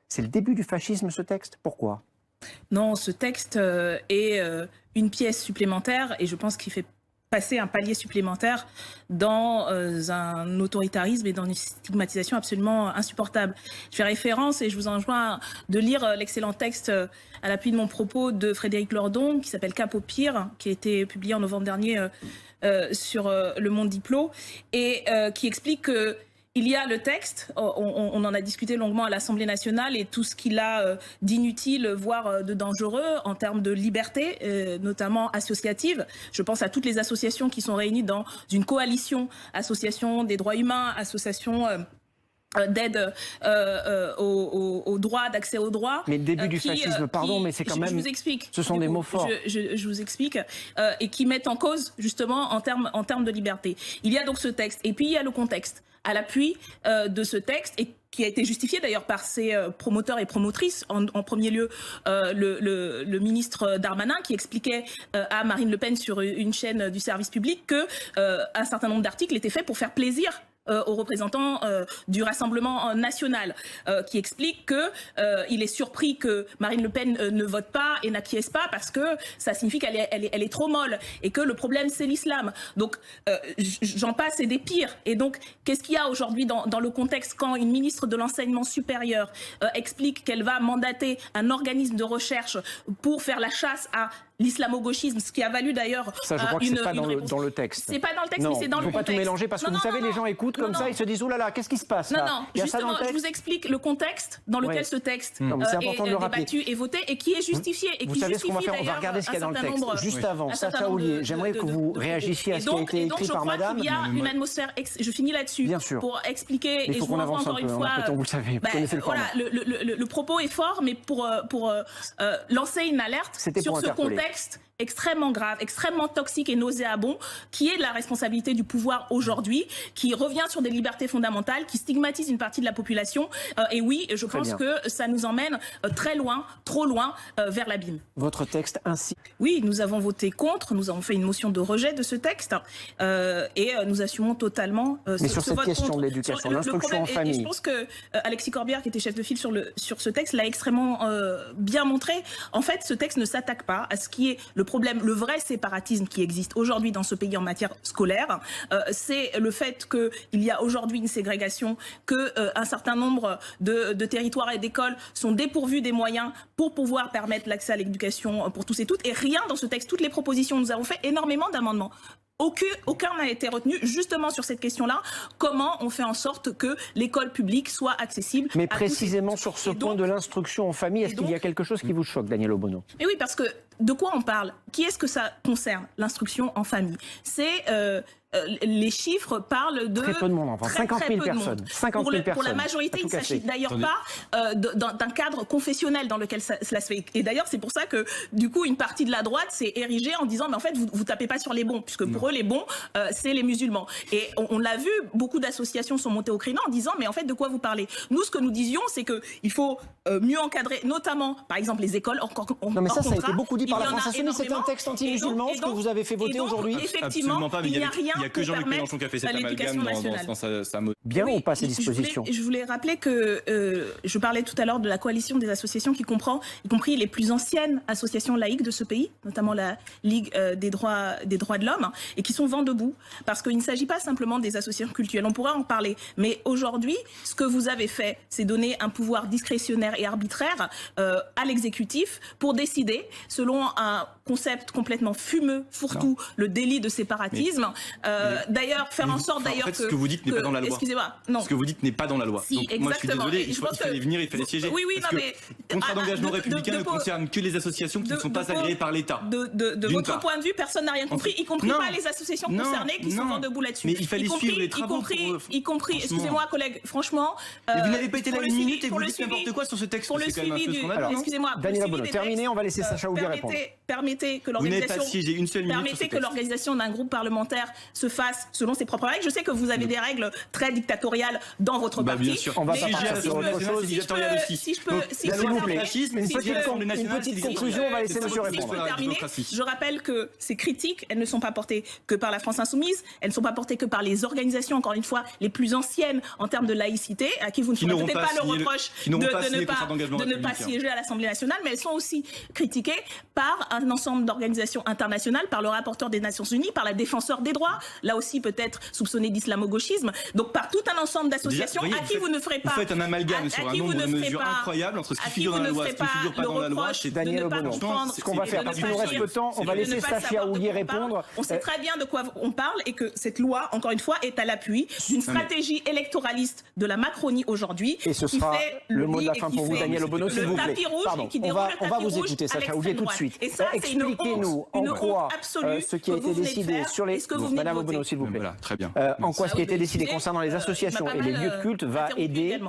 C'est le début du fascisme, ce texte? Pourquoi? Non, ce texte est une pièce supplémentaire et je pense qu'il fait passer un palier supplémentaire dans un autoritarisme et dans une stigmatisation absolument insupportable. Je fais référence et je vous enjoins de lire l'excellent texte à l'appui de mon propos de Frédéric Lordon qui s'appelle Cap au pire, qui a été publié en novembre dernier sur Le Monde Diplo et qui explique que il y a le texte, on en a discuté longuement à l'Assemblée nationale et tout ce qu'il a d'inutile, voire de dangereux en termes de liberté, notamment associative. Je pense à toutes les associations qui sont réunies dans une coalition, associations des droits humains, associations d'aide aux droits, d'accès aux droits. Mais le début du fascisme, pardon, mais c'est quand même... Je vous explique. Ce sont des mots forts. Je vous explique. Et qui mettent en cause, justement, en termes de liberté. Il y a donc ce texte. Et puis, il y a le contexte à l'appui de ce texte et qui a été justifié d'ailleurs par ses promoteurs et promotrices. En premier lieu, le ministre Darmanin qui expliquait à Marine Le Pen sur une chaîne du service public que un certain nombre d'articles étaient faits pour faire plaisir aux représentants du Rassemblement national, qui explique que il est surpris que Marine Le Pen ne vote pas et n'acquiesce pas parce que ça signifie qu'elle est trop molle et que le problème c'est l'islam. Donc j'en passe et des pires. Et donc qu'est-ce qu'il y a aujourd'hui dans le contexte quand une ministre de l'enseignement supérieur explique qu'elle va mandater un organisme de recherche pour faire la chasse à l'islamo-gauchisme, ce qui a valu d'ailleurs ça, je crois que c'est pas dans le texte. C'est pas dans le texte, non, mais c'est dans le contexte. Non, faut pas tout mélanger parce que vous savez, les gens écoutent comme ça, ils se disent, oh là là, qu'est-ce qui se passe là? Non, justement, je vous explique le contexte dans lequel ce texte est débattu et voté et qui est justifié. Et vous qui savez ce qu'on va justifie faire? On va regarder ce qu'il y a dans le texte. Juste avant, Sacha Houlié, j'aimerais que vous réagissiez à ce qui a été écrit par madame. Il y a une atmosphère, je finis là-dessus, pour expliquer, et je vous renvoie encore une fois, vous le savez, vous connaissez le format. Le propos est fort, mais pour lancer une alerte sur ce contexte extrêmement grave, extrêmement toxique et nauséabond, qui est de la responsabilité du pouvoir aujourd'hui, qui revient sur des libertés fondamentales, qui stigmatise une partie de la population. Et oui, je pense que ça nous emmène très loin, trop loin, vers l'abîme. Votre texte ainsi. Oui, nous avons voté contre, nous avons fait une motion de rejet de ce texte, et nous assumons totalement mais sur cette question de l'éducation, l'instruction en famille. Et je pense que Alexis Corbière, qui était chef de file sur ce texte, l'a extrêmement bien montré. En fait, ce texte ne s'attaque pas à ce qui est le problème, le vrai séparatisme qui existe aujourd'hui dans ce pays en matière scolaire, c'est le fait qu'il y a aujourd'hui une ségrégation, qu'un certain nombre de territoires et d'écoles sont dépourvus des moyens pour pouvoir permettre l'accès à l'éducation pour tous et toutes. Et rien dans ce texte, toutes les propositions, nous avons fait énormément d'amendements. Aucun n'a été retenu justement sur cette question-là. Comment on fait en sorte que l'école publique soit accessible mais précisément sur ce point de l'instruction en famille, est-ce qu'il y a quelque chose qui vous choque, Daniel Obono? Mais oui, parce que de quoi on parle? Qui est-ce que ça concerne, l'instruction en famille? C'est les chiffres parlent de très peu de monde, enfin 50 000 personnes. 50 000 personnes. Pour la majorité, il ne s'agit d'ailleurs pas d'un cadre confessionnel dans lequel cela se fait. Et d'ailleurs, c'est pour ça que du coup, une partie de la droite s'est érigée en disant, mais en fait, vous tapez pas sur les bons, puisque pour eux, les bons, c'est les musulmans. Et on l'a vu, beaucoup d'associations sont montées au créneau en disant, mais en fait, de quoi vous parlez? Nous, ce que nous disions, c'est que il faut mieux encadrer, notamment, par exemple, les écoles. Non, mais ça a été beaucoup dit par la France Insoumise. C'est un texte anti-musulman, ce que vous avez fait voter aujourd'hui. Effectivement, il n'y a rien. Il n'y a que Jean-Luc Mélenchon qui a fait cet amalgame dans sa mode. Bien ou pas ces dispositions? Je voulais rappeler que je parlais tout à l'heure de la coalition des associations qui comprend, y compris les plus anciennes associations laïques de ce pays, notamment la Ligue des droits de l'homme, et qui sont vent debout, parce qu'il ne s'agit pas simplement des associations culturelles. On pourra en parler, mais aujourd'hui, ce que vous avez fait, c'est donner un pouvoir discrétionnaire et arbitraire à l'exécutif pour décider, selon un concept complètement fumeux, fourre-tout, le délit de séparatisme. D'ailleurs, faire en sorte d'ailleurs que... ce que vous dites n'est pas dans la loi. Excusez-moi, non. Ce que vous dites n'est pas dans la loi. Si, donc, exactement. moi, je suis désolé, il fallait venir, il fallait siéger. Oui, parce non, que mais... contrat d'engagement républicain ne concerne que les associations qui ne sont pas agréées par l'État. De votre point de vue, personne n'a rien compris, y compris pas les associations concernées qui sont vent debout là-dessus. Mais il fallait suivre les travaux y compris, excusez-moi, collègue, franchement... Mais vous n'avez pas été là une minute et vous dites n'importe quoi sur ce texte. Pour le suivi du... Excusez-moi. Daniel Obono, terminé, on va laisser Sacha Houlié répondre. permettez que Vous n'avez l'organisation... pas siégé une seule minute sur ce Permettez que texte. l'organisation d'un groupe parlementaire se fasse selon ses propres règles. Je sais que vous avez des règles très dictatoriales dans votre parti. Bien sûr. On va mais pas partir sur autre chose. si je peux S'il vous plaît, une petite conclusion, on va laisser monsieur Si je répondre. peux terminer, je rappelle que ces critiques, elles ne sont pas portées que par la France Insoumise, elles ne sont pas portées que par les organisations, encore une fois, les plus anciennes en termes de laïcité, à qui vous ne ferez peut-être pas le reproche de ne pas siéger à l'Assemblée nationale, mais elles sont aussi critiquées par un ensemble d'organisations internationales, par le rapporteur des Nations Unies, par la défenseur des droits, là aussi peut-être soupçonné d'islamo-gauchisme, donc par tout un ensemble d'associations à qui vous ne ferez pas... Vous faites un amalgame sur un nombre de mesures incroyables entre ce qui figure dans la loi et ce qui ne figure pas dans la loi. C'est Daniel Obono. Ce qu'on va faire, parce qu'il nous reste peu de temps, on va laisser Safia Houlier répondre. On sait très bien de quoi on parle et que cette loi, encore une fois, est à l'appui d'une stratégie électoraliste de la Macronie aujourd'hui. Et ce sera le mot de la fin pour vous, Daniel Obono, s'il vous plaît. Pardon, on va vous écouter, Safia Houlier, tout de suite. Expliquez-nous en quoi ce qui a été décidé sur les... Madame Obono, s'il vous plaît. Très bien. En quoi ce qui a été décidé concernant les associations et les lieux de culte va aider